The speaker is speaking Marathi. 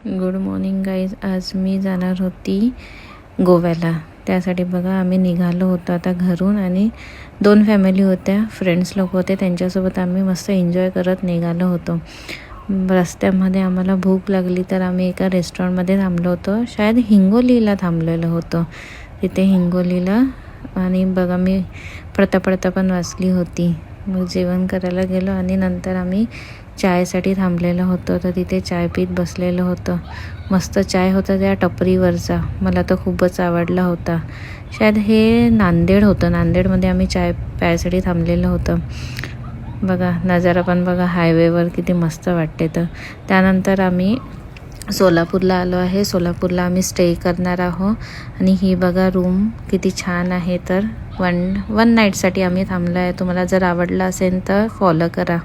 Good morning guys. आज मी जाणार होती गोव्याला. त्यासाठी बघा आम्ही निघालो होतो आता घरून आणि 2 फॅमिली होत्या, फ्रेंड्स लोक होते, त्यांच्यासोबत आम्ही मस्त एन्जॉय करत निघालो होतो. रस्त्यामध्ये आम्हाला भूक लागली तर आम्ही एका रेस्टॉरंटमध्ये थांबलो होतो. शायद हिंगोलीला थांबलेलं होतं तिथे हिंगोलीला. आणि बघा मी पडता पण वाचली होती. मग जेवण करायला गेलो आणि नंतर आम्ही चायसाठी थांबलेलं होतं. तर तिथे चाय पीत बसलेलं होतं. मस्त चाय होता त्या टपरीवरचा, मला तर खूपच आवडला होता. शायद हे नांदेड होतं, नांदेडमध्ये आम्ही चाय प्यायसाठी थांबलेलं होतं. बघा नजारा पण बघा हायवेवर किती मस्त वाटते. तर त्यानंतर आम्ही सोलापूरला आलो आहे. सोलापूरला आम्ही स्टे करणार आहोत. आणि ही बघा रूम किती छान आहे. तर वन नाईटसाठी आम्ही थांबलो आहे. तुम्हाला जर आवडलं असेल तर फॉलो करा.